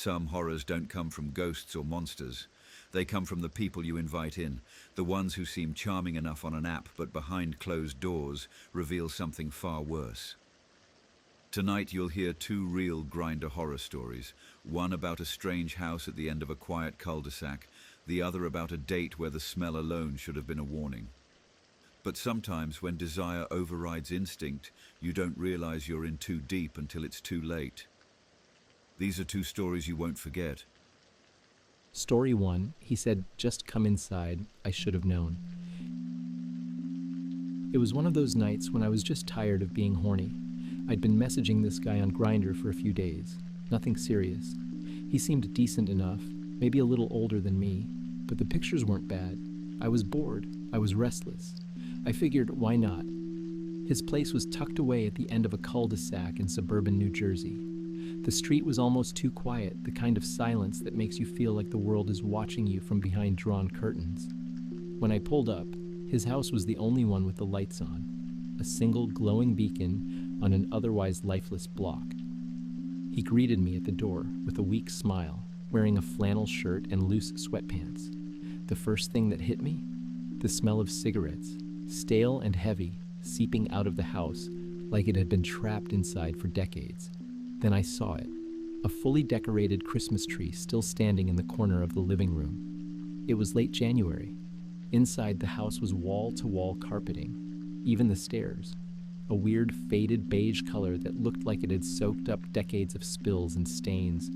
Some horrors don't come from ghosts or monsters. They come from the people you invite in, the ones who seem charming enough on an app but behind closed doors reveal something far worse. Tonight you'll hear two real Grindr horror stories, one about a strange house at the end of a quiet cul-de-sac, the other about a date where the smell alone should have been a warning. But sometimes when desire overrides instinct, you don't realize you're in too deep until it's too late. These are two stories you won't forget. Story 1, he said, "Just come inside, I should have known." It was one of those nights when I was just tired of being horny. I'd been messaging this guy on Grindr for a few days. Nothing serious. He seemed decent enough, maybe a little older than me, but the pictures weren't bad. I was bored. I was restless. I figured, why not? His place was tucked away at the end of a cul-de-sac in suburban New Jersey. The street was almost too quiet, the kind of silence that makes you feel like the world is watching you from behind drawn curtains. When I pulled up, his house was the only one with the lights on, a single glowing beacon on an otherwise lifeless block. He greeted me at the door with a weak smile, wearing a flannel shirt and loose sweatpants. The first thing that hit me? The smell of cigarettes, stale and heavy, seeping out of the house like it had been trapped inside for decades. Then I saw it, a fully decorated Christmas tree still standing in the corner of the living room. It was late January. Inside the house was wall-to-wall carpeting, even the stairs, a weird faded beige color that looked like it had soaked up decades of spills and stains.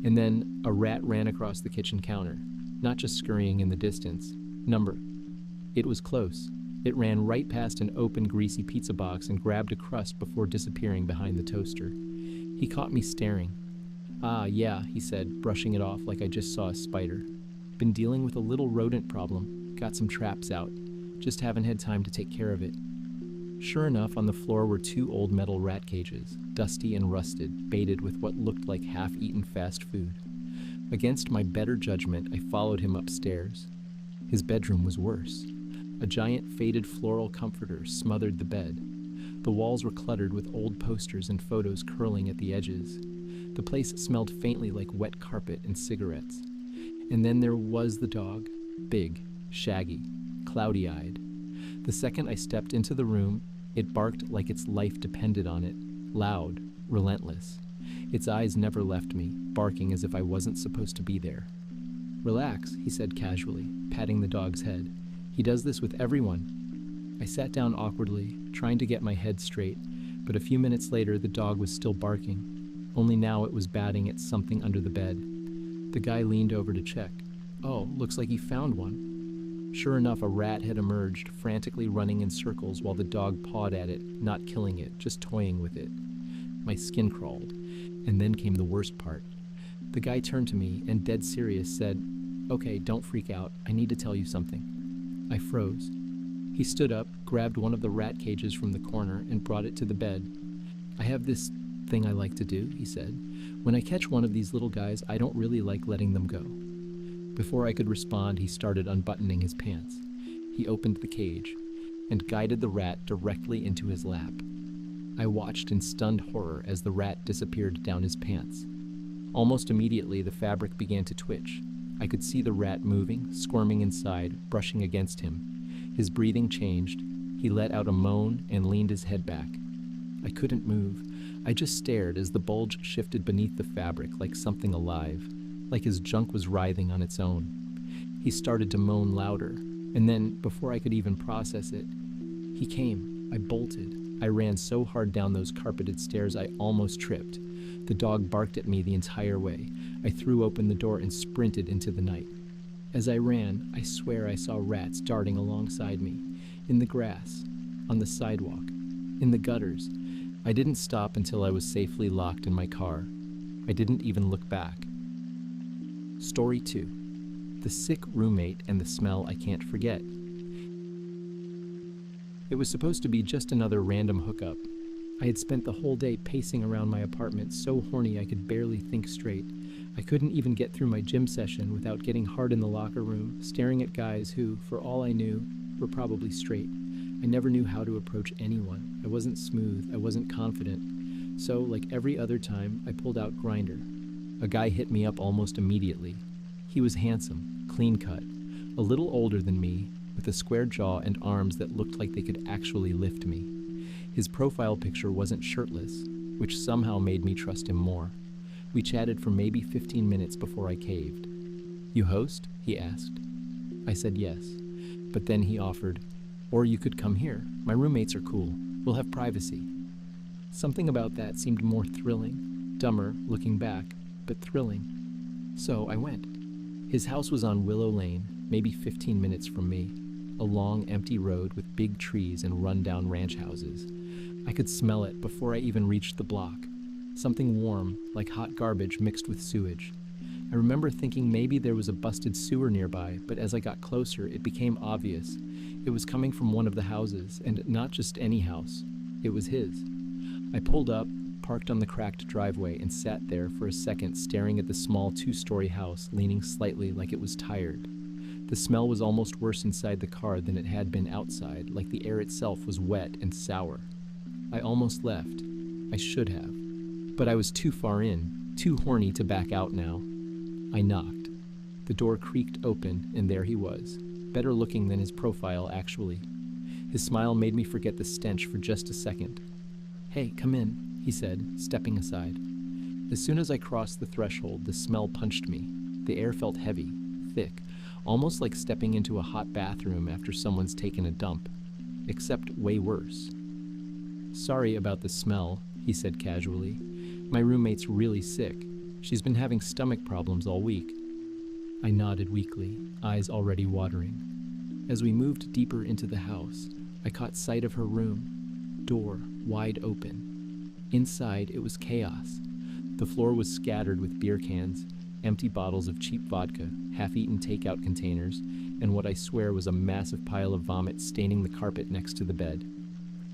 And then a rat ran across the kitchen counter, not just scurrying in the distance. It was close. It ran right past an open, greasy pizza box and grabbed a crust before disappearing behind the toaster. He caught me staring. "Ah, yeah," he said, brushing it off like I just saw a spider. "Been dealing with a little rodent problem. Got some traps out. Just haven't had time to take care of it." Sure enough, on the floor were two old metal rat cages, dusty and rusted, baited with what looked like half-eaten fast food. Against my better judgment, I followed him upstairs. His bedroom was worse. A giant faded floral comforter smothered the bed. The walls were cluttered with old posters and photos curling at the edges. The place smelled faintly like wet carpet and cigarettes. And then there was the dog, big, shaggy, cloudy-eyed. The second I stepped into the room, it barked like its life depended on it, loud, relentless. Its eyes never left me, barking as if I wasn't supposed to be there. "Relax," he said casually, patting the dog's head. "He does this with everyone." I sat down awkwardly, trying to get my head straight, but a few minutes later the dog was still barking, only now it was batting at something under the bed. The guy leaned over to check. "Oh, looks like he found one." Sure enough, a rat had emerged, frantically running in circles while the dog pawed at it, not killing it, just toying with it. My skin crawled, and then came the worst part. The guy turned to me and, dead serious, said, "Okay, don't freak out. I need to tell you something." I froze. He stood up, grabbed one of the rat cages from the corner, and brought it to the bed. "I have this thing I like to do," he said. "When I catch one of these little guys, I don't really like letting them go." Before I could respond, he started unbuttoning his pants. He opened the cage and guided the rat directly into his lap. I watched in stunned horror as the rat disappeared down his pants. Almost immediately, the fabric began to twitch. I could see the rat moving, squirming inside, brushing against him. His breathing changed. He let out a moan and leaned his head back. I couldn't move. I just stared as the bulge shifted beneath the fabric like something alive, like his junk was writhing on its own. He started to moan louder, and then, before I could even process it, he came. I bolted. I ran so hard down those carpeted stairs I almost tripped. The dog barked at me the entire way. I threw open the door and sprinted into the night. As I ran, I swear I saw rats darting alongside me, in the grass, on the sidewalk, in the gutters. I didn't stop until I was safely locked in my car. I didn't even look back. Story 2. The sick roommate and the smell I can't forget. It was supposed to be just another random hookup. I had spent the whole day pacing around my apartment so horny I could barely think straight. I couldn't even get through my gym session without getting hard in the locker room, staring at guys who, for all I knew, were probably straight. I never knew how to approach anyone. I wasn't smooth. I wasn't confident. So, like every other time, I pulled out Grindr. A guy hit me up almost immediately. He was handsome, clean-cut, a little older than me, with a square jaw and arms that looked like they could actually lift me. His profile picture wasn't shirtless, which somehow made me trust him more. We chatted for maybe 15 minutes before I caved. "You host?" he asked. I said yes, but then he offered, "Or you could come here. My roommates are cool. We'll have privacy." Something about that seemed more thrilling, dumber looking back, but thrilling. So I went. His house was on Willow Lane, maybe 15 minutes from me, a long, empty road with big trees and run-down ranch houses. I could smell it before I even reached the block. Something warm, like hot garbage mixed with sewage. I remember thinking maybe there was a busted sewer nearby, but as I got closer, it became obvious. It was coming from one of the houses, and not just any house. It was his. I pulled up, parked on the cracked driveway, and sat there for a second staring at the small 2-story house, leaning slightly like it was tired. The smell was almost worse inside the car than it had been outside, like the air itself was wet and sour. I almost left. I should have. But I was too far in, too horny to back out now. I knocked. The door creaked open, and there he was, better looking than his profile, actually. His smile made me forget the stench for just a second. "Hey, come in," he said, stepping aside. As soon as I crossed the threshold, the smell punched me. The air felt heavy, thick, almost like stepping into a hot bathroom after someone's taken a dump, except way worse. "Sorry about the smell," he said casually. "My roommate's really sick. She's been having stomach problems all week." I nodded weakly, eyes already watering. As we moved deeper into the house, I caught sight of her room, door wide open. Inside, it was chaos. The floor was scattered with beer cans, empty bottles of cheap vodka, half-eaten takeout containers, and what I swear was a massive pile of vomit staining the carpet next to the bed.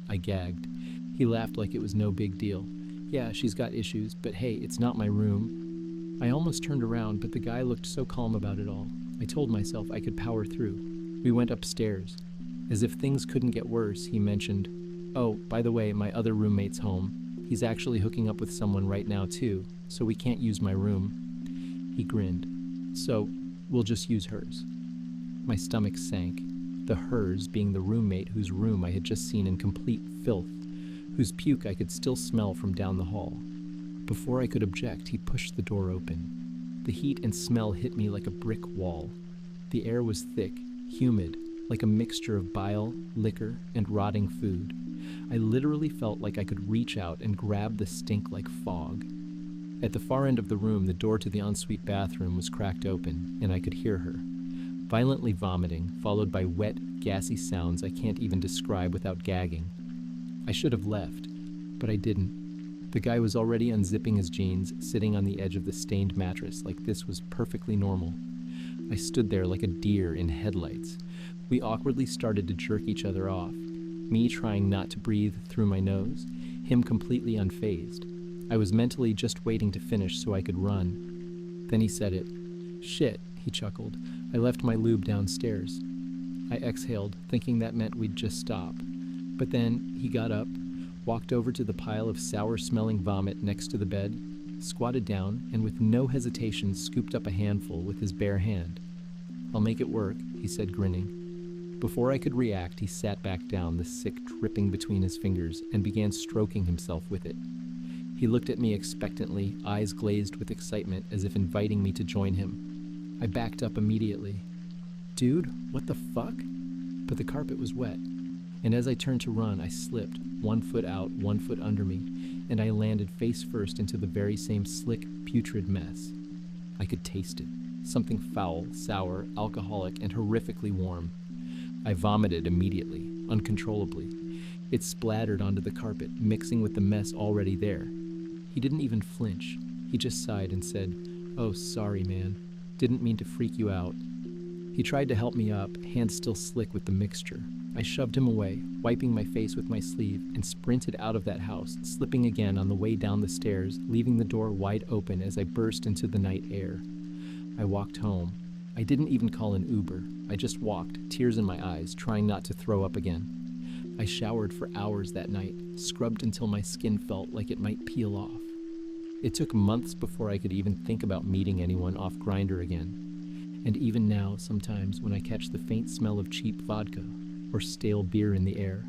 I gagged. He laughed like it was no big deal. "Yeah, she's got issues, but hey, it's not my room." I almost turned around, but the guy looked so calm about it all. I told myself I could power through. We went upstairs. As if things couldn't get worse, he mentioned, "Oh, by the way, my other roommate's home. He's actually hooking up with someone right now, too, so we can't use my room." He grinned. "So, we'll just use hers." My stomach sank, the hers being the roommate whose room I had just seen in complete filth, whose puke I could still smell from down the hall. Before I could object, he pushed the door open. The heat and smell hit me like a brick wall. The air was thick, humid, like a mixture of bile, liquor, and rotting food. I literally felt like I could reach out and grab the stink like fog. At the far end of the room, the door to the ensuite bathroom was cracked open, and I could hear her, violently vomiting, followed by wet, gassy sounds I can't even describe without gagging. I should have left, but I didn't. The guy was already unzipping his jeans, sitting on the edge of the stained mattress like this was perfectly normal. I stood there like a deer in headlights. We awkwardly started to jerk each other off, me trying not to breathe through my nose, him completely unfazed. I was mentally just waiting to finish so I could run. Then he said it. "Shit," he chuckled. "I left my lube downstairs." I exhaled, thinking that meant we'd just stop. But then he got up, walked over to the pile of sour-smelling vomit next to the bed, squatted down, and with no hesitation scooped up a handful with his bare hand. "I'll make it work," he said, grinning. Before I could react, he sat back down, the sick dripping between his fingers, and began stroking himself with it. He looked at me expectantly, eyes glazed with excitement, as if inviting me to join him. I backed up immediately. "Dude, what the fuck?" But the carpet was wet, and as I turned to run, I slipped, 1 foot out, 1 foot under me, and I landed face first into the very same slick, putrid mess. I could taste it. Something foul, sour, alcoholic, and horrifically warm. I vomited immediately, uncontrollably. It splattered onto the carpet, mixing with the mess already there. He didn't even flinch. He just sighed and said, "Oh, sorry, man. Didn't mean to freak you out." He tried to help me up, hands still slick with the mixture. I shoved him away, wiping my face with my sleeve, and sprinted out of that house, slipping again on the way down the stairs, leaving the door wide open as I burst into the night air. I walked home. I didn't even call an Uber. I just walked, tears in my eyes, trying not to throw up again. I showered for hours that night, scrubbed until my skin felt like it might peel off. It took months before I could even think about meeting anyone off Grindr again. And even now, sometimes when I catch the faint smell of cheap vodka or stale beer in the air,